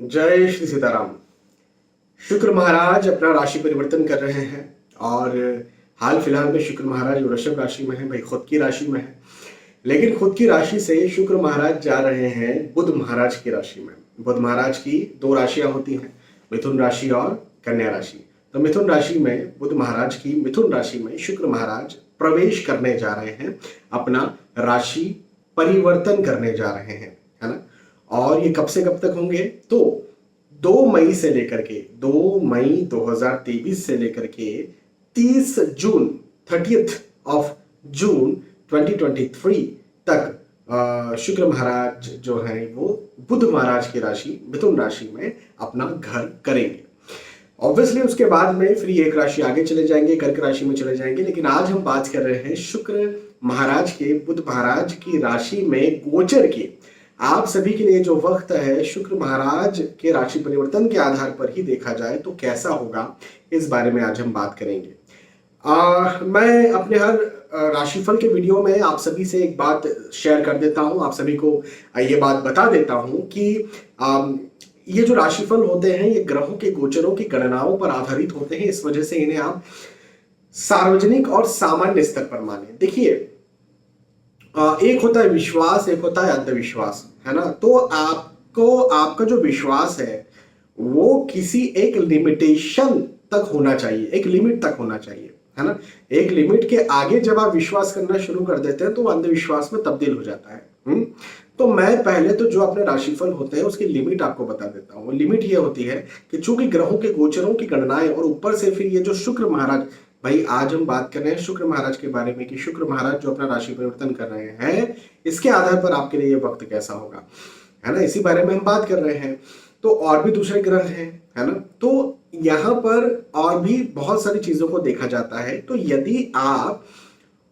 जय श्री सीताराम। शुक्र महाराज अपना राशि परिवर्तन कर रहे हैं और हाल फिलहाल में शुक्र महाराज वृषभ राशि में है, भाई खुद की राशि में है। लेकिन खुद की राशि से शुक्र महाराज जा रहे हैं बुध महाराज की राशि में। बुध महाराज की दो राशियां होती हैं, मिथुन राशि और कन्या राशि। तो मिथुन राशि में बुध महाराज की मिथुन राशि में शुक्र महाराज प्रवेश करने जा रहे हैं, अपना राशि परिवर्तन करने जा रहे हैं, है ना। और ये कब से कब तक होंगे? तो 2 मई से लेकर के 2 मई 2023 से लेकर के 30 जून 30th ऑफ जून 2023 तक शुक्र महाराज जो है वो बुध महाराज की राशि मिथुन राशि में अपना घर करेंगे। ऑब्वियसली उसके बाद में फिर एक राशि आगे चले जाएंगे, कर्क राशि में चले जाएंगे। लेकिन आज हम बात कर रहे हैं शुक्र महाराज के बुध महाराज की राशि में गोचर की। आप सभी के लिए जो वक्त है शुक्र महाराज के राशि परिवर्तन के आधार पर ही देखा जाए तो कैसा होगा, इस बारे में आज हम बात करेंगे। मैं अपने हर राशिफल के वीडियो में आप सभी से एक बात शेयर कर देता हूं, आप सभी को ये बात बता देता हूं कि ये जो राशिफल होते हैं ये ग्रहों के गोचरों की गणनाओं पर आधारित होते हैं। इस वजह से इन्हें आप सार्वजनिक और सामान्य स्तर पर माने। देखिए, एक होता है विश्वास, एक होता है अंधविश्वास, है ना। तो आपको आपका जो विश्वास है वो किसी एक लिमिटेशन तक होना चाहिए, एक लिमिट तक होना चाहिए, है ना। एक लिमिट के आगे जब आप विश्वास करना शुरू कर देते हैं तो अंधविश्वास में तब्दील हो जाता है। तो मैं पहले तो जो अपने राशिफल होते हैं उसकी लिमिट आपको बता देता हूँ। लिमिट ये होती है कि चूंकि ग्रहों के गोचरों की गणनाएं और ऊपर से फिर ये जो शुक्र महाराज, भाई आज हम बात कर रहे हैं शुक्र महाराज के बारे में कि शुक्र महाराज जो अपना राशि परिवर्तन कर रहे हैं इसके आधार पर आपके लिए ये वक्त कैसा होगा, है ना, इसी बारे में हम बात कर रहे हैं। तो और भी दूसरे ग्रह हैं, है ना। तो यहाँ पर और भी बहुत सारी चीजों को देखा जाता है। तो यदि आप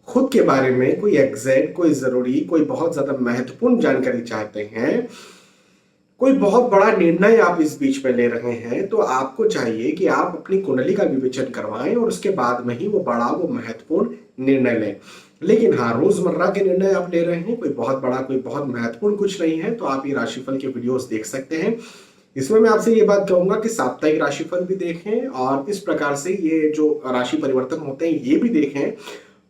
खुद के बारे में कोई एग्जैक्ट, कोई जरूरी, कोई बहुत ज्यादा महत्वपूर्ण जानकारी चाहते हैं, कोई बहुत बड़ा निर्णय आप इस बीच में ले रहे हैं, तो आपको चाहिए कि आप अपनी कुंडली का विवेचन करवाएं और उसके बाद में ही वो महत्वपूर्ण निर्णय लें। लेकिन हाँ, रोजमर्रा के निर्णय आप ले रहे हैं, कोई बहुत बड़ा, कोई बहुत महत्वपूर्ण कुछ नहीं है, तो आप ये राशिफल के वीडियोस देख सकते हैं। इसमें मैं आपसे ये बात कहूंगा कि साप्ताहिक राशिफल भी देखें और इस प्रकार से ये जो राशि परिवर्तन होते हैं ये भी देखें,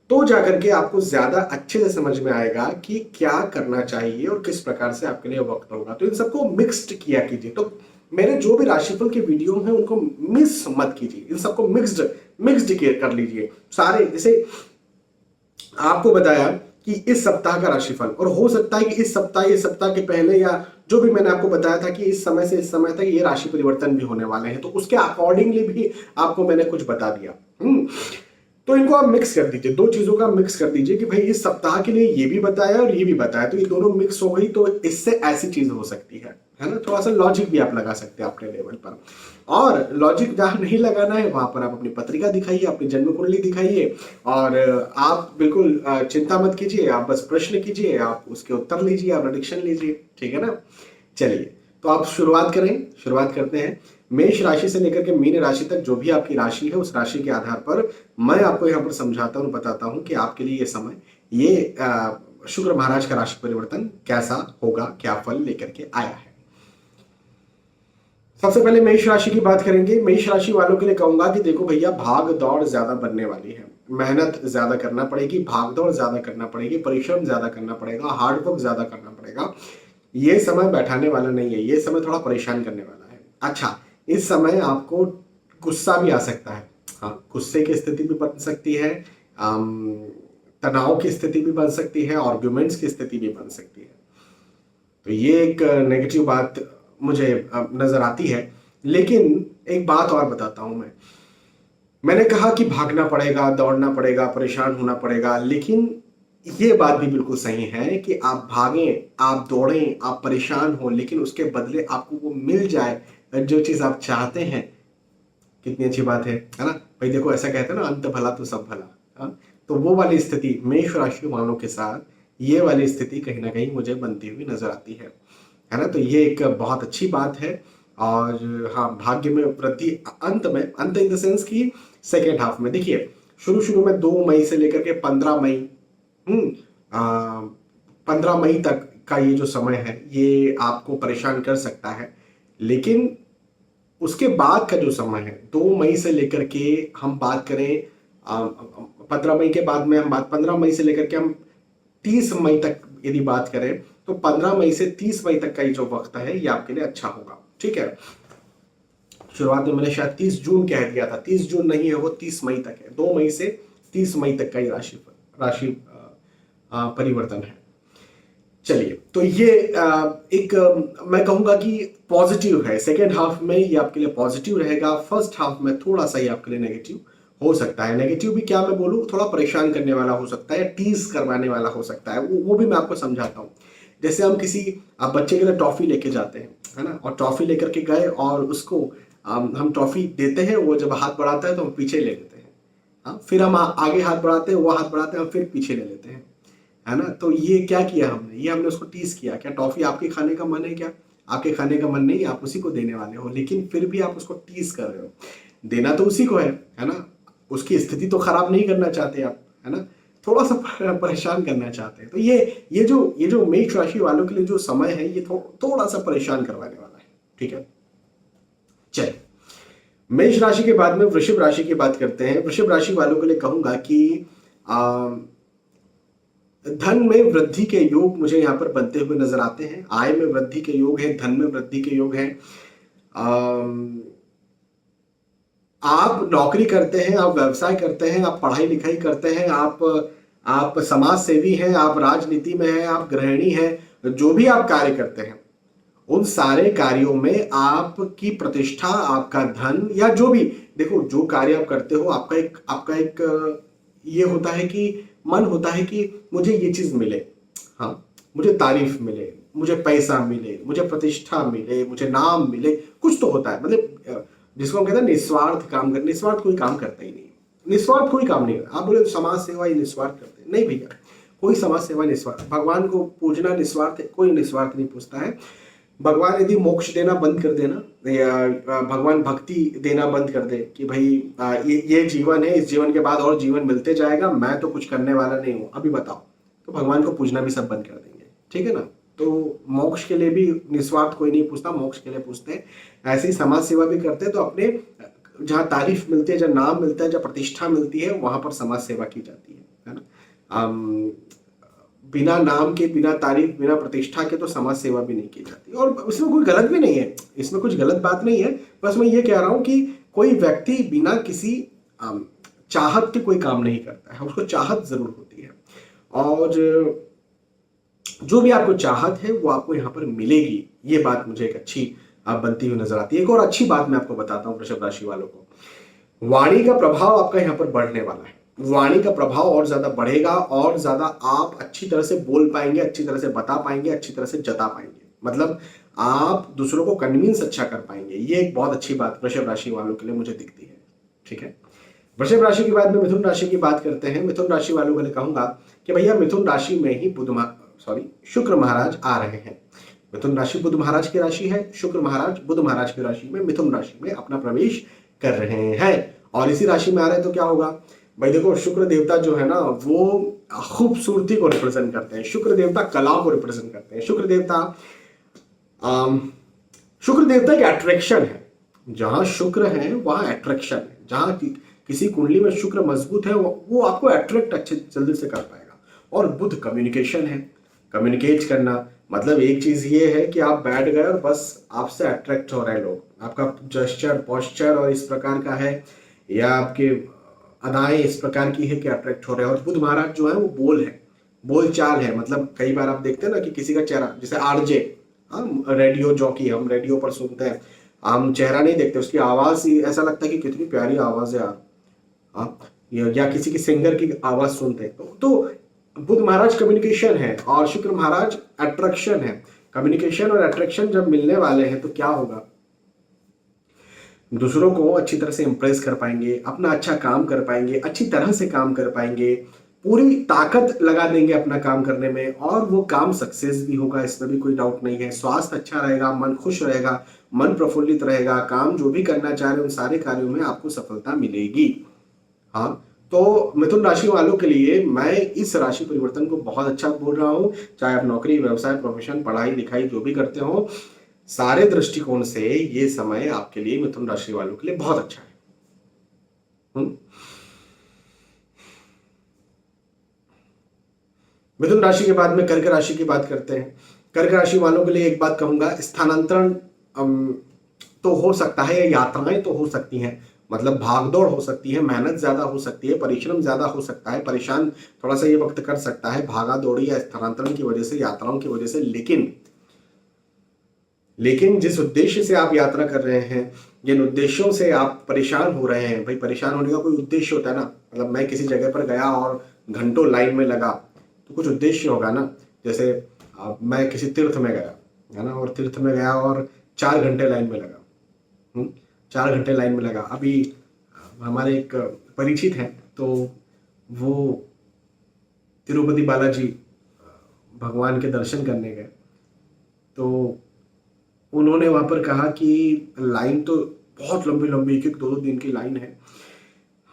तो जाकर के आपको ज्यादा अच्छे से समझ में आएगा कि क्या करना चाहिए और किस प्रकार से आपके लिए वक्त होगा। तो इन सबको मिक्स्ड किया कीजिए। तो मेरे जो भी राशिफल के वीडियो हैं उनको मिस मत कीजिए, इन सबको मिक्स्ड कर लीजिए सारे। जैसे आपको बताया कि इस सप्ताह का राशिफल, और हो सकता है कि इस सप्ताह के पहले या जो भी मैंने आपको बताया था कि इस समय से इस समय तक ये राशि परिवर्तन भी होने वाले हैं, तो उसके अकॉर्डिंगली भी आपको मैंने कुछ बता दिया। तो इनको आप मिक्स कर दीजिए, दो चीजों का मिक्स कर दीजिए कि भाई इस सप्ताह के लिए ये भी बताया और ये भी बताया, तो ये दोनों मिक्स हो गई तो इससे ऐसी चीज हो सकती है ना। थोड़ा सा लॉजिक भी आप लगा सकते हैं अपने लेवल पर। और लॉजिक जहां नहीं लगाना है वहां पर आप अपनी पत्रिका दिखाइए, अपनी जन्म कुंडली दिखाइए और आप बिल्कुल चिंता मत कीजिए, आप बस प्रश्न कीजिए, आप उसके उत्तर लीजिए, आप प्रेडिक्शन लीजिए, ठीक है ना। चलिए, तो आप शुरुआत करते हैं। मेष राशि से लेकर के मीन राशि तक जो भी आपकी राशि है उस राशि के आधार पर मैं आपको यहाँ पर समझाता हूँ, बताता हूँ कि आपके लिए ये समय, ये शुक्र महाराज का राशि परिवर्तन कैसा होगा, क्या फल लेकर के आया है। सबसे पहले मेष राशि की बात करेंगे। मेष राशि वालों के लिए कहूंगा कि देखो भैया, भाग दौड़ ज्यादा बनने वाली है, मेहनत ज्यादा करना पड़ेगी, भाग दौड़ ज्यादा करना पड़ेगी, परिश्रम ज्यादा करना पड़ेगा, हार्डवर्क ज्यादा करना पड़ेगा। ये समय बैठाने वाला नहीं है, ये समय थोड़ा परेशान करने वाला है। अच्छा, इस समय आपको गुस्सा भी आ सकता है, हाँ, गुस्से की स्थिति भी बन सकती है, तनाव की स्थिति भी बन सकती है, आर्ग्यूमेंट्स की स्थिति भी बन सकती है। तो ये एक नेगेटिव बात मुझे नजर आती है। लेकिन एक बात और बताता हूं मैंने कहा कि भागना पड़ेगा, दौड़ना पड़ेगा, परेशान होना पड़ेगा, लेकिन ये बात भी बिल्कुल सही है कि आप भागें, आप दौड़ें, आप परेशान हो, लेकिन उसके बदले आपको वो मिल जाए जो चीज आप चाहते हैं। कितनी अच्छी बात है ना भाई। देखो, ऐसा कहते हैं ना, अंत भला तो सब भला। हाँ, तो वो वाली स्थिति मेष राशि वालों के साथ, ये वाली स्थिति कहीं ना कहीं मुझे बनती हुई नजर आती है ना। तो ये एक बहुत अच्छी बात है। और हाँ, भाग्य में वृद्धि अंत इन द सेंस की सेकेंड हाफ में। देखिए, शुरू में 2 मई से लेकर के 15 मई 15 मई तक का ये जो समय है ये आपको परेशान कर सकता है। लेकिन उसके बाद का जो समय है 2 मई से लेकर के हम बात करें, 15 मई के बाद में हम बात 15 मई से लेकर के हम 30 मई तक यदि बात करें तो 15 मई से 30 मई तक का ये जो वक्त है ये आपके लिए अच्छा होगा। ठीक है, शुरुआत में मैंने शायद 30 जून कह दिया था, 30 जून नहीं है, वो 30 मई तक है। 2 मई से 30 मई तक का ये राशि परिवर्तन है। चलिए, तो ये मैं कहूंगा कि पॉजिटिव है। सेकेंड हाफ में ये आपके लिए पॉजिटिव रहेगा, फर्स्ट हाफ में थोड़ा सा ये आपके लिए नेगेटिव हो सकता है। नेगेटिव भी क्या मैं बोलूँ, थोड़ा परेशान करने वाला हो सकता है, टीज करवाने वाला हो सकता है। वो भी मैं आपको समझाता हूँ। जैसे हम आप बच्चे के लिए टॉफी लेके जाते हैं, है ना, और टॉफी लेकर के गए और उसको हम टॉफी देते हैं, वो जब हाथ बढ़ाता है तो हम पीछे ले लेते हैं। हाँ, फिर हम आगे हाथ बढ़ाते हैं, वो हाथ बढ़ाते हैं, हम फिर पीछे ले लेते हैं, है ना। तो ये क्या किया हमने, ये हमने उसको टीज किया। क्या टॉफी आपके खाने का मन है क्या? आपके खाने का मन नहीं, आप उसी को देने वाले हो, लेकिन फिर भी आप उसको टीज कर रहे हो। देना तो उसी को है ना। उसकी स्थिति तो खराब नहीं करना चाहते आप, है ना, थोड़ा सा परेशान करना चाहते हैं। तो ये जो मेष राशि वालों के लिए जो समय है ये थोड़ा सा परेशान करवाने वाला है। ठीक है, चलिए, मेष राशि के बाद में वृषभ राशि की बात करते हैं। वृषभ राशि वालों के लिए कहूंगा कि धन में वृद्धि के योग मुझे यहाँ पर बनते हुए नजर आते हैं। आय में वृद्धि के योग है, धन में वृद्धि के योग है। आप नौकरी करते हैं, आप व्यवसाय करते हैं, आप पढ़ाई लिखाई करते हैं, आप समाज सेवी हैं, आप राजनीति में हैं, आप गृहिणी हैं, जो भी आप कार्य करते हैं उन सारे कार्यों में आपकी प्रतिष्ठा, आपका धन, या जो भी, देखो जो कार्य आप करते हो आपका एक ये होता है कि मन होता है कि मुझे ये चीज मिले, हाँ, मुझे तारीफ मिले, मुझे पैसा मिले, मुझे प्रतिष्ठा मिले, मुझे नाम मिले, कुछ तो होता है। मतलब जिसको हम कहते हैं निस्वार्थ काम करना। निस्वार्थ कोई काम करता ही नहीं, निस्वार्थ कोई काम नहीं करता। आप बोले समाज सेवा ही निस्वार्थ करते हैं, नहीं भैया, कोई समाज सेवा निस्वार्थ। भगवान को पूजना निस्वार्थ है, कोई निस्वार्थ नहीं पूछता है। भगवान यदि मोक्ष देना बंद कर देना, या भगवान भक्ति देना बंद कर दे कि भाई ये जीवन है, इस जीवन के बाद और जीवन मिलते जाएगा, मैं तो कुछ करने वाला नहीं हूं, अभी बताओ, तो भगवान को पूजना भी सब बंद कर देंगे। ठीक है ना। तो मोक्ष के लिए भी निस्वार्थ कोई नहीं पूछता, मोक्ष के लिए पूछते हैं। ऐसे ही समाज सेवा भी करते हैं, तो अपने जहाँ तारीफ मिलती है, जहाँ नाम मिलता है, जहाँ प्रतिष्ठा मिलती है, वहां पर समाज सेवा की जाती है ना। बिना नाम के, बिना तारीफ, बिना प्रतिष्ठा के तो समाज सेवा भी नहीं की जाती। और इसमें कोई गलत भी नहीं है, इसमें कुछ गलत बात नहीं है। बस मैं ये कह रहा हूं कि कोई व्यक्ति बिना किसी चाहत के कोई काम नहीं करता है, उसको चाहत जरूर होती है। और जो भी आपको चाहत है वो आपको यहाँ पर मिलेगी। ये बात मुझे एक अच्छी बनती हुई नजर आती है। एक और अच्छी बात मैं आपको बताता हूँ वृषभ राशि वालों को, वाणी का प्रभाव आपका यहाँ पर बढ़ने वाला है। वाणी का प्रभाव और ज्यादा बढ़ेगा, और ज्यादा आप अच्छी तरह से बोल पाएंगे, अच्छी तरह से बता पाएंगे, अच्छी तरह से जता पाएंगे। मतलब आप दूसरों को कन्विंस अच्छा कर पाएंगे। ये एक बहुत अच्छी बात वृषभ राशि वालों के लिए मुझे दिखती है। ठीक है, वृषभ राशि के बाद में मिथुन राशि की बात करते हैं। मिथुन राशि वालों के लिए कहूंगा कि भैया मिथुन राशि में ही शुक्र महाराज आ रहे हैं। मिथुन राशि बुध महाराज की राशि है, शुक्र महाराज बुध महाराज की राशि में, मिथुन राशि में अपना प्रवेश कर रहे हैं। और इसी राशि में आ रहे हैं तो क्या होगा भाई, देखो शुक्र देवता जो है ना वो खूबसूरती को रिप्रेजेंट करते हैं। शुक्र देवता कला को रिप्रेजेंट करते हैं। शुक्र देवता एक अट्रैक्शन है। जहां शुक्र है वहां अट्रैक्शन है। जहां किसी कुंडली में शुक्र मजबूत है वो आपको अट्रैक्ट अच्छे जल्दी से कर पाएगा। और बुध कम्युनिकेशन है, कम्युनिकेट करना। मतलब एक चीज ये है कि आप बैठ गए और बस आपसे अट्रैक्ट हो रहे हैं लोग, आपका जेस्चर, पोस्चर और इस प्रकार का है, या आपके अदाएं इस प्रकार की है कि अट्रैक्ट हो रहे हैं। और बुध महाराज जो है वो बोल चाल है। मतलब कई बार आप देखते हैं ना कि किसी का चेहरा, जैसे आरजे, रेडियो जॉकी, हम रेडियो पर सुनते हैं, हम चेहरा नहीं देखते, उसकी आवाज ही ऐसा लगता है कि कितनी प्यारी आवाज है यार, या किसी की सिंगर की आवाज सुनते हैं तो बुध महाराज कम्युनिकेशन है और शुक्र महाराज अट्रैक्शन है। कम्युनिकेशन और अट्रैक्शन जब मिलने वाले हैं तो क्या होगा, दूसरों को अच्छी तरह से इंप्रेस कर पाएंगे, अपना अच्छा काम कर पाएंगे, अच्छी तरह से काम कर पाएंगे, पूरी ताकत लगा देंगे अपना काम करने में, और वो काम सक्सेस भी होगा, इसमें भी कोई डाउट नहीं है। स्वास्थ्य अच्छा रहेगा, मन खुश रहेगा, मन प्रफुल्लित रहेगा, काम जो भी करना चाह रहे हैं उन सारे कार्यों में आपको सफलता मिलेगी। हाँ, तो मिथुन राशि वालों के लिए मैं इस राशि परिवर्तन को बहुत अच्छा बोल रहा हूं। चाहे आप नौकरी, व्यवसाय, प्रोफेशन, पढ़ाई लिखाई जो भी करते हो, सारे दृष्टिकोण से ये समय आपके लिए, मिथुन राशि वालों के लिए बहुत अच्छा है। मिथुन राशि के बाद में कर्क राशि की बात करते हैं। कर्क राशि वालों के लिए एक बात कहूंगा, स्थानांतरण तो हो सकता है, या यात्राएं तो हो सकती हैं, मतलब भागदौड़ हो सकती है, मेहनत ज्यादा हो सकती है, परिश्रम ज्यादा हो सकता है, परेशान थोड़ा सा ये वक्त कर सकता है भागा दौड़ी या स्थानांतरण की वजह से, यात्राओं की वजह से। लेकिन जिस उद्देश्य से आप यात्रा कर रहे हैं, जिन उद्देश्यों से आप परेशान हो रहे हैं, भाई परेशान होने का कोई उद्देश्य होता है ना, मतलब मैं किसी जगह पर गया और घंटों लाइन में लगा तो कुछ उद्देश्य होगा ना। जैसे मैं किसी तीर्थ में गया है ना, और तीर्थ में गया और 4 घंटे लाइन में लगा। 4 घंटे लाइन में लगा। अभी हमारे एक परिचित हैं, तो वो तिरुपति बालाजी भगवान के दर्शन करने गए, तो उन्होंने वहां पर कहा कि लाइन तो बहुत लंबी लंबी, 1-2 दिन की लाइन है।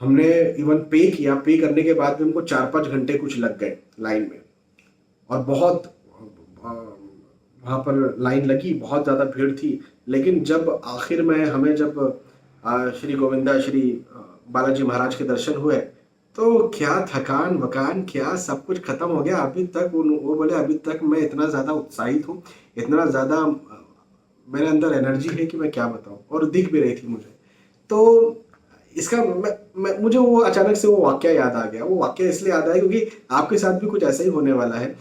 हमने इवन पे किया, पे करने के बाद भी हमको 4-5 घंटे कुछ लग गए लाइन में, और बहुत वहां पर लाइन लगी, बहुत ज़्यादा भीड़ थी। लेकिन जब आखिर में हमें जब श्री गोविंदा श्री बालाजी महाराज के दर्शन हुए, तो क्या थकान वकान, क्या सब कुछ खत्म हो गया। अभी तक वो बोले, अभी तक मैं इतना ज़्यादा उत्साहित हूँ, इतना ज़्यादा मेरे अंदर एनर्जी है कि मैं क्या बताऊँ, और दिख भी रही थी मुझे। तो इसका मुझे वो अचानक से वो वाक्य याद आ गया। वो वाक्य इसलिए याद आया क्योंकि आपके साथ भी कुछ ऐसा ही होने वाला है।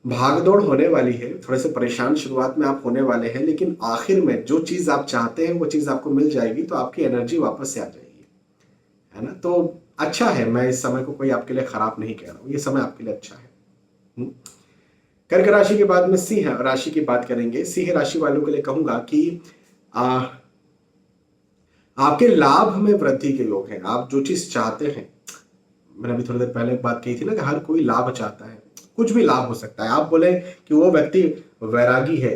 भागदौड़ होने वाली है, थोड़े से परेशान शुरुआत में आप होने वाले हैं, लेकिन आखिर में जो चीज आप चाहते हैं वो चीज आपको मिल जाएगी, तो आपकी एनर्जी वापस से आ जाएगी, है ना। तो अच्छा है, मैं इस समय को कोई आपके लिए खराब नहीं कह रहा हूँ, ये समय आपके लिए अच्छा है। कर्क राशि के बाद में सिंह राशि की बात करेंगे। सिंह राशि वालों के लिए कहूंगा कि आपके लाभ में वृद्धि के योग हैं। आप जो चीज चाहते हैं, मैंने अभी थोड़ी देर पहले बात कही थी ना कि हर कोई लाभ चाहता है, कुछ भी लाभ हो सकता है। आप बोले कि वो व्यक्ति वैरागी है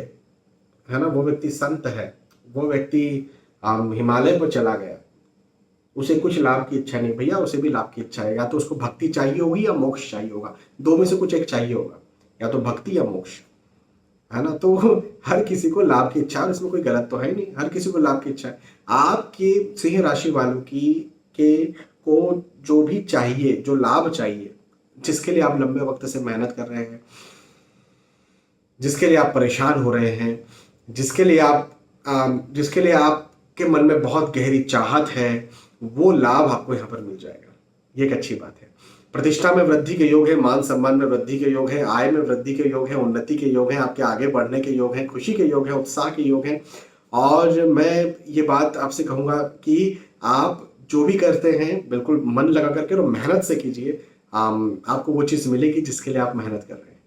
ना, वो व्यक्ति संत है, वो व्यक्ति हिमालय पर चला गया, उसे कुछ लाभ की इच्छा नहीं, भैया उसे भी लाभ की इच्छा है। या तो उसको भक्ति चाहिए होगी या मोक्ष चाहिए होगा, दो में से कुछ एक चाहिए होगा, या तो भक्ति या मोक्ष, है ना। तो हर किसी को लाभ की इच्छा है, इसमें कोई गलत तो है नहीं, हर किसी को लाभ की इच्छा है। आपकी सिंह राशि वालों की को जो भी चाहिए, जो लाभ चाहिए, जिसके लिए आप लंबे वक्त से मेहनत कर रहे हैं, जिसके लिए आप परेशान हो रहे हैं, जिसके लिए आपके मन में बहुत गहरी चाहत है, वो लाभ आपको यहाँ पर मिल जाएगा। ये एक अच्छी बात है। प्रतिष्ठा में वृद्धि के योग है, मान सम्मान में वृद्धि के योग है, आय में वृद्धि के योग है, उन्नति के योग है, आपके आगे बढ़ने के योग है, खुशी के योग है, उत्साह के योग है। और मैं ये बात आपसे कहूंगा कि आप जो भी करते हैं बिल्कुल मन लगा करके और मेहनत से कीजिए। आपको वो चीज मिलेगी जिसके लिए आप मेहनत कर रहे हैं,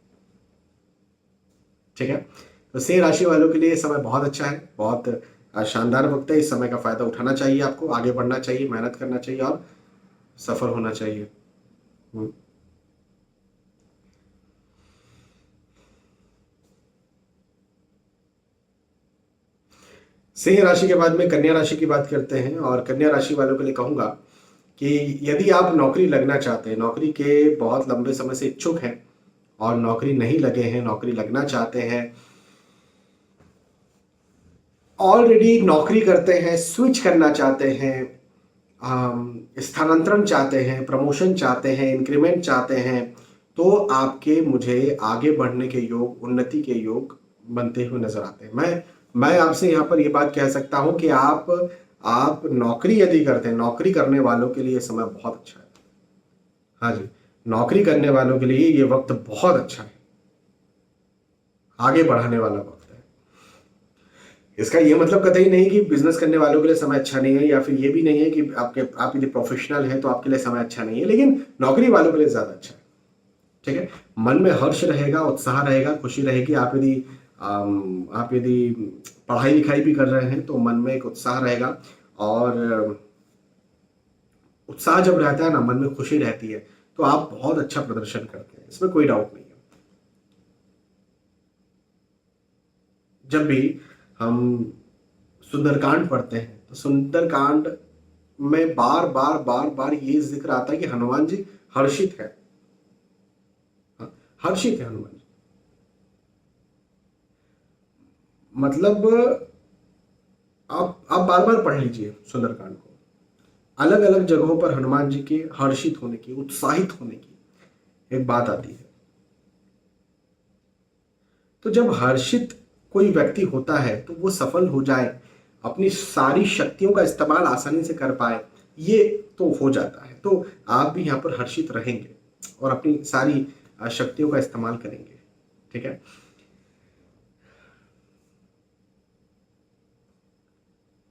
ठीक है। तो सिंह राशि वालों के लिए समय बहुत अच्छा है, बहुत शानदार वक्त है। इस समय का फायदा उठाना चाहिए, आपको आगे बढ़ना चाहिए, मेहनत करना चाहिए और सफल होना चाहिए। सिंह राशि के बाद में कन्या राशि की बात करते हैं, और कन्या राशि वालों के लिए कहूंगा कि यदि आप नौकरी लगना चाहते हैं, नौकरी के बहुत लंबे समय से इच्छुक हैं और नौकरी नहीं लगे हैं, नौकरी लगना चाहते हैं, ऑलरेडी नौकरी करते हैं, स्विच करना चाहते हैं, स्थानांतरण चाहते हैं, प्रमोशन चाहते हैं, इंक्रीमेंट चाहते हैं, तो आपके मुझे आगे बढ़ने के योग, उन्नति के योग बनते हुए नजर आते हैं। मैं आपसे यहाँ पर ये बात कह सकता हूँ कि आप नौकरी यदि करते हैं, नौकरी करने वालों के लिए ये समय बहुत अच्छा है। हाँ जी, नौकरी करने वालों के लिए ये वक्त बहुत अच्छा है, आगे बढ़ाने वाला वक्त है। इसका ये मतलब कतई नहीं कि बिजनेस करने वालों के लिए समय अच्छा नहीं है, या फिर ये भी नहीं है कि आप यदि प्रोफेशनल हैं तो आपके लिए समय अच्छा नहीं है, लेकिन नौकरी वालों के लिए ज्यादा अच्छा है, ठीक है। मन में हर्ष रहेगा, उत्साह रहेगा, खुशी रहेगी। आप यदि पढ़ाई लिखाई भी कर रहे हैं तो मन में एक उत्साह रहेगा, और उत्साह जब रहता है ना, मन में खुशी रहती है, तो आप बहुत अच्छा प्रदर्शन करते हैं, इसमें कोई डाउट नहीं है। जब भी हम सुंदरकांड पढ़ते हैं तो सुंदरकांड में बार बार बार बार ये जिक्र आता है कि हनुमान जी हर्षित है। हाँ, हर्षित है हनुमान जी। मतलब आप बार बार पढ़ लीजिए सुंदरकांड को। अलग अलग जगहों पर हनुमान जी के हर्षित होने की, उत्साहित होने की एक बात आती है। तो जब हर्षित कोई व्यक्ति होता है तो वो सफल हो जाए, अपनी सारी शक्तियों का इस्तेमाल आसानी से कर पाए, ये तो हो जाता है। तो आप भी यहाँ पर हर्षित रहेंगे और अपनी सारी शक्तियों का इस्तेमाल करेंगे। ठीक है।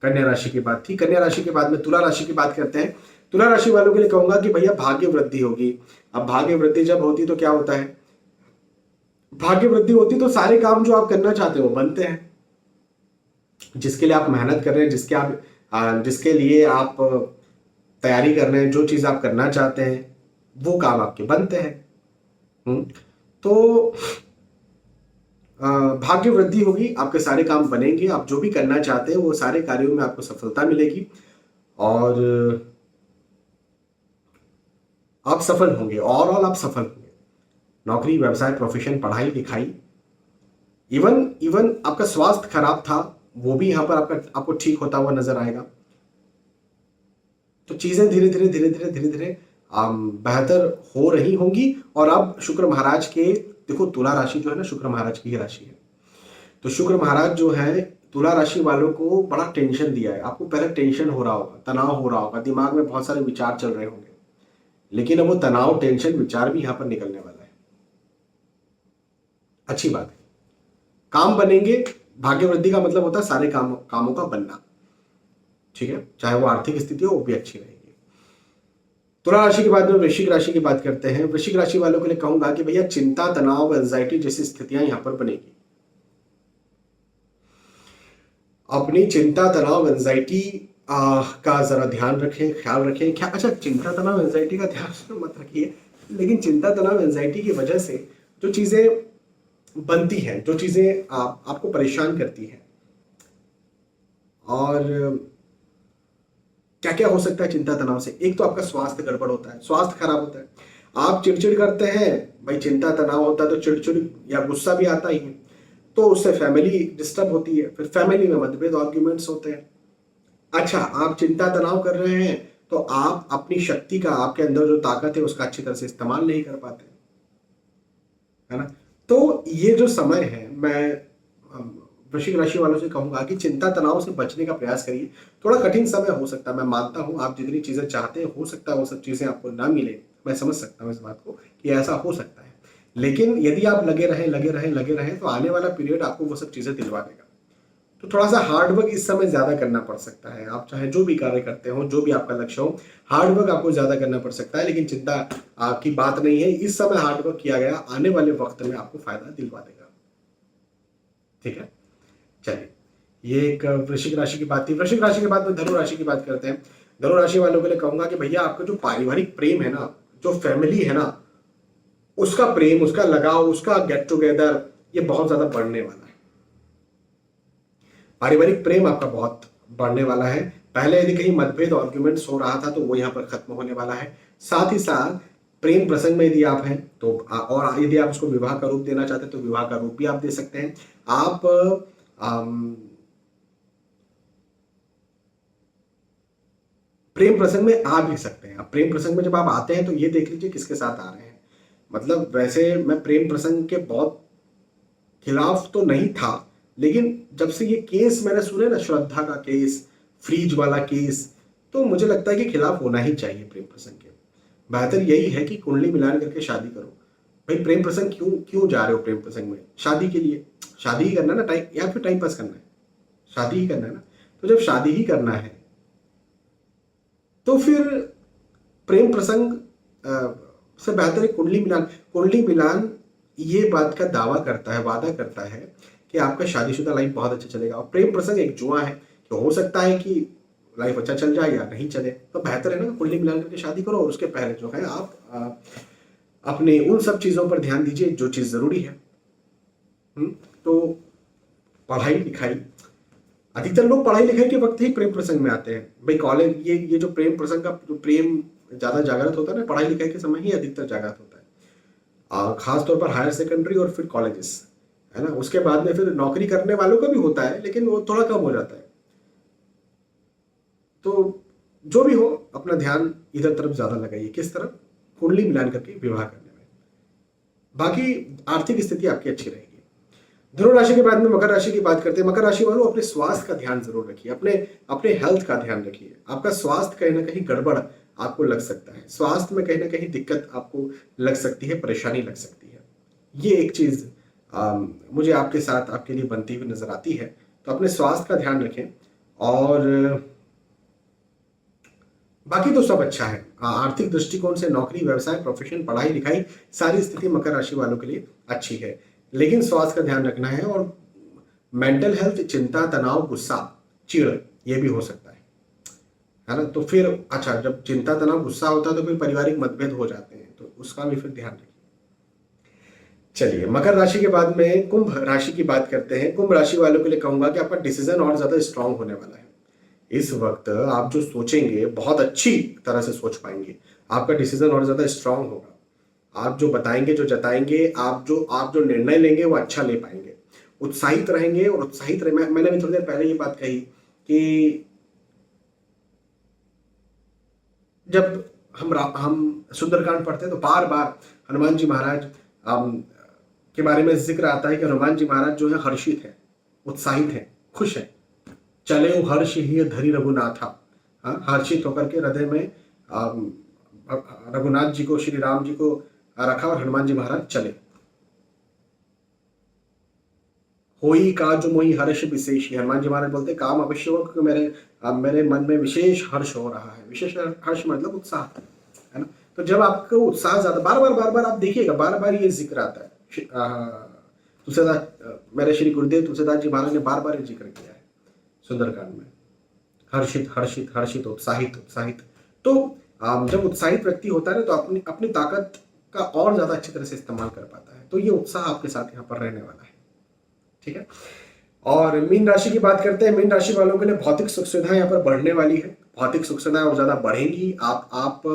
कन्या राशि की बात थी। कन्या राशि के बाद में तुला राशि की बात करते हैं। तुला राशि वालों के लिए कहूंगा कि भैया भाग्य वृद्धि होगी। अब भाग्य वृद्धि जब होती तो क्या होता है, भाग्य वृद्धि होती तो सारे काम जो आप करना चाहते हो बनते हैं। जिसके लिए आप मेहनत कर रहे हैं, जिसके लिए आप तैयारी कर रहे हैं, जो चीज आप करना चाहते हैं वो काम आपके बनते हैं। तो भाग्य वृद्धि होगी, आपके सारे काम बनेंगे, आप जो भी करना चाहते हैं वो सारे कार्यों में आपको सफलता मिलेगी और आप सफल होंगे। ओवरऑल आप सफल होंगे। नौकरी, व्यवसाय, प्रोफेशन, पढ़ाई लिखाई, इवन आपका स्वास्थ्य खराब था वो भी यहाँ पर आपको ठीक होता हुआ नजर आएगा। तो चीजें धीरे धीरे धीरे धीरे धीरे धीरे बेहतर हो रही होंगी। और अब शुक्र महाराज के, देखो तुला राशि जो है ना शुक्र महाराज की ही राशि है। तो शुक्र महाराज जो है तुला राशि वालों को बड़ा टेंशन दिया है। आपको पहले टेंशन हो रहा होगा, तनाव हो रहा होगा, दिमाग में बहुत सारे विचार चल रहे होंगे, लेकिन अब वो तनाव, टेंशन, विचार भी यहां पर निकलने वाला है। अच्छी बात है, काम बनेंगे। भाग्य वृद्धि का मतलब होता है सारे कामों का बनना। ठीक है, चाहे वो आर्थिक स्थिति हो वो भी अच्छी रहेगी। तुला राशि के बाद में वृश्चिक राशि की बात करते हैं। वृश्चिक राशि वालों के लिए कहूंगा कि भैया चिंता, तनाव, एंजाइटी जैसी स्थितियां यहां पर बनेगी। अपनी चिंता, तनाव, एंजाइटी का जरा ध्यान रखें, ख्याल रखें। क्या अच्छा, चिंता, तनाव, एंजाइटी का ध्यान मत रखिए, लेकिन चिंता, तनाव, एंजाइटी की वजह से जो चीजें बनती हैं, जो चीजें आपको परेशान करती हैं, और क्या क्या हो सकता है चिंता तनाव से। एक तो आपका स्वास्थ्य गड़बड़ होता है, स्वास्थ्य खराब होता है, आप चिड़चिड़ करते हैं। भाई चिंता तनाव होता है तो चिड़चिड़ या गुस्सा भी आता ही है, तो उससे फैमिली डिस्टर्ब होती है, फिर फैमिली में मतभेद, आर्ग्यूमेंट्स होते हैं। अच्छा, आप चिंता तनाव कर रहे हैं तो आप अपनी शक्ति का, आपके अंदर जो ताकत है उसका अच्छी तरह से इस्तेमाल नहीं कर पाते, है ना। तो ये जो समय है, मैं वृश्चिक राशि वालों से कहूंगा कि चिंता तनाव से बचने का प्रयास करिए। थोड़ा कठिन समय हो सकता है, मैं मानता हूं, आप जितनी चीजें चाहते हैं हो सकता है वो सब चीजें आपको ना मिले, मैं समझ सकता हूं इस बात को कि ऐसा हो सकता है। लेकिन यदि आप लगे रहें तो आने वाला पीरियड आपको वो सब चीजें दिलवा देगा। तो थोड़ा सा हार्ड वर्क इस समय ज्यादा करना पड़ सकता है। आप चाहे जो भी कार्य करते हो, जो भी आपका लक्ष्य हो, हार्ड वर्क आपको ज्यादा करना पड़ सकता है, लेकिन चिंता की बात नहीं है। इस समय हार्ड वर्क किया गया आने वाले वक्त में आपको फायदा दिलवा देगा। ठीक है, चलिए, ये एक वृश्चिक राशि की बात थी। वृश्चिक राशि के बाद में धनु राशि की बात करते हैं। धनु राशि वालों के लिए कहूंगा कि भैया आपका जो पारिवारिक प्रेम है ना, जो फैमिली है ना, उसका प्रेम, उसका लगाव, उसका गेट टुगेदर, ये बहुत ज्यादा बढ़ने वाला है। पारिवारिक प्रेम आपका बहुत बढ़ने वाला है। पहले यदि कहीं मतभेद, आर्ग्यूमेंट्स हो रहा था तो वो यहाँ पर खत्म होने वाला है। साथ ही साथ प्रेम प्रसंग में यदि आप हैं तो, और यदि आप उसको विवाह का रूप देना चाहते हैं तो विवाह का रूप भी आप दे सकते हैं। आप प्रेम प्रसंग में आ भी सकते हैं। अब प्रेम प्रसंग में जब आप आते हैं तो ये देख लीजिए किसके साथ आ रहे हैं। मतलब वैसे मैं प्रेम प्रसंग के बहुत खिलाफ तो नहीं था, लेकिन जब से ये केस मैंने सुने ना, श्रद्धा का केस, फ्रीज वाला केस, तो मुझे लगता है कि खिलाफ होना ही चाहिए प्रेम प्रसंग के। बेहतर यही है कि कुंडली मिलान करके शादी करो। भाई प्रेम प्रसंग क्यों जा रहे हो प्रेम प्रसंग में? शादी के लिए, शादी ही करना है ना, टाइम या फिर टाइम पास करना है, शादी ही करना है ना। तो जब शादी ही करना है तो फिर प्रेम प्रसंग से बेहतर है कुंडली मिलान। कुंडली मिलान ये बात का दावा करता है, वादा करता है कि आपका शादीशुदा लाइफ बहुत अच्छा चलेगा। और प्रेम प्रसंग एक जुआ है कि हो सकता है कि लाइफ अच्छा चल जाए या नहीं चले। तो बेहतर है ना कुंडली मिलान करके शादी करो, और उसके पहले जो है आप अपने उन सब चीजों पर ध्यान दीजिए जो चीज जरूरी है। तो पढ़ाई लिखाई, अधिकतर लोग पढ़ाई लिखाई के वक्त ही प्रेम प्रसंग में आते हैं। भाई कॉलेज, ये जो प्रेम प्रसंग का जो प्रेम ज्यादा जागृत होता है ना, पढ़ाई लिखाई के समय ही अधिकतर जागृत होता है। खास तौर पर हायर सेकेंडरी और फिर कॉलेजेस, है ना। उसके बाद में फिर नौकरी करने वालों का भी होता है, लेकिन वो थोड़ा कम हो जाता है। तो जो भी हो, अपना ध्यान इधर तरफ ज्यादा लगाइए। किस तरफ? कुंडली मिलान करके विवाह करने में। बाकी आर्थिक स्थिति आपकी अच्छी रहेगी। धनु राशि के बाद में मकर राशि की बात करते हैं। मकर राशि वालों, अपने स्वास्थ्य का ध्यान जरूर रखिए, अपने अपने हेल्थ का ध्यान रखिए। आपका स्वास्थ्य कहीं ना कहीं गड़बड़ आपको लग सकता है, स्वास्थ्य में कहीं ना कहीं दिक्कत आपको लग सकती है, परेशानी लग सकती है। ये एक चीज मुझे आपके साथ आपके लिए बनती हुई नजर आती है। तो अपने स्वास्थ्य का ध्यान रखें। और बाकी तो सब अच्छा है। आर्थिक दृष्टिकोण से नौकरी, व्यवसाय, प्रोफेशन, पढ़ाई लिखाई, सारी स्थिति मकर राशि वालों के लिए अच्छी है। लेकिन स्वास्थ्य का ध्यान रखना है। और मेंटल हेल्थ, चिंता, तनाव, गुस्सा, चिढ़, ये भी हो सकता है ना। तो फिर अच्छा, जब चिंता, तनाव, गुस्सा होता है तो फिर पारिवारिक मतभेद हो जाते हैं, तो उसका भी फिर ध्यान रखिए। चलिए, मकर राशि के बाद में कुंभ राशि की बात करते हैं। कुंभ राशि वालों के लिए कहूंगा कि आपका डिसीजन और ज्यादा स्ट्रांग होने वाला है। इस वक्त आप जो सोचेंगे बहुत अच्छी तरह से सोच पाएंगे। आपका डिसीजन और ज्यादा स्ट्रांग होगा। आप जो बताएंगे, जो जताएंगे, आप जो निर्णय लेंगे वो अच्छा ले पाएंगे। उत्साहित रहेंगे। और उत्साहित रहे, मैंने भी थोड़ी देर पहले ये बात कही कि जब हम सुंदरकांड पढ़ते हैं तो बार बार हनुमान जी महाराज के बारे में जिक्र आता है कि हनुमान जी महाराज जो है हर्षित है, उत्साहित है, खुश है। चले हर्ष ही धरी रघुनाथा। हर्षित होकर के हृदय में रघुनाथ जी को, श्री राम जी को रखा और हनुमान जी महाराज चले। होई काज मोहि हर्ष विशेष। हनुमान जी महाराज बोलते काम अवश्य हो, क्योंकि मेरे मन में विशेष हर्ष हो रहा है। विशेष हर्ष मतलब उत्साह, है ना। तो जब आपको उत्साह ज्यादा, बार बार आप देखिएगा, बार बार ये जिक्र आता है। तुलसीदास, मेरे श्री गुरुदेव तुलसीदास जी महाराज ने बार बार ये जिक्र किया है सुंदरकांड में। हर्षित हर्षित हर्षित, उत्साहित उत्साहित। तो जब उत्साहित व्यक्ति होता है ना, तो अपनी अपनी ताकत का और ज्यादा अच्छी तरह से इस्तेमाल कर पाता है। तो ये उत्साह आपके साथ यहाँ पर रहने वाला है, ठीक है। और मीन राशि की बात करते हैं। मीन राशि वालों के लिए भौतिक सुख सुविधाएं यहाँ पर बढ़ने वाली है। भौतिक सुख सुविधाएं और ज्यादा बढ़ेंगी। आप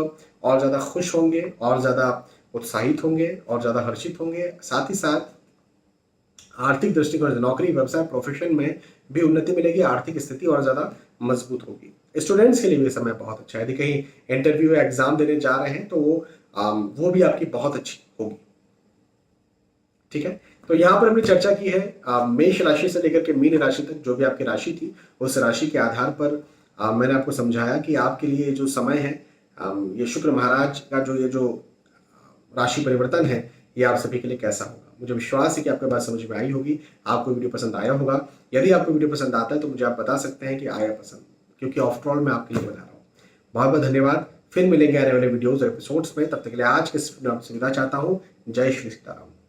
और ज्यादा खुश होंगे, और ज्यादा उत्साहित होंगे, और ज्यादा हर्षित होंगे। साथ ही साथ आर्थिक दृष्टिकोण से नौकरी, व्यवसाय, प्रोफेशन में भी उन्नति मिलेगी। आर्थिक स्थिति और ज्यादा मजबूत होगी। स्टूडेंट्स के लिए भी समय बहुत अच्छा है। यदि कहीं इंटरव्यू या एग्जाम देने जा रहे हैं तो वो भी आपकी बहुत अच्छी होगी, ठीक है। तो यहाँ पर हमने चर्चा की है मेष राशि से लेकर के मीन राशि तक, जो भी आपकी राशि थी उस राशि के आधार पर मैंने आपको समझाया कि आपके लिए जो समय है, ये शुक्र महाराज का जो राशि परिवर्तन है, ये आप सभी के लिए कैसा होगा। मुझे विश्वास है कि आपको बात समझ में आई होगी, आपको वीडियो पसंद आया होगा। यदि आपको वीडियो पसंद आता है तो मुझे आप बता सकते हैं कि आया पसंद, क्योंकि आफ्टर ऑल मैं आपके लिए बना रहा हूँ। बहुत बहुत धन्यवाद। फिर मिलेंगे आने वाले वीडियोज और एपिसोड्स में। तब तक के लिए आज के सुविधा चाहता हूँ। जय श्री सीताराम।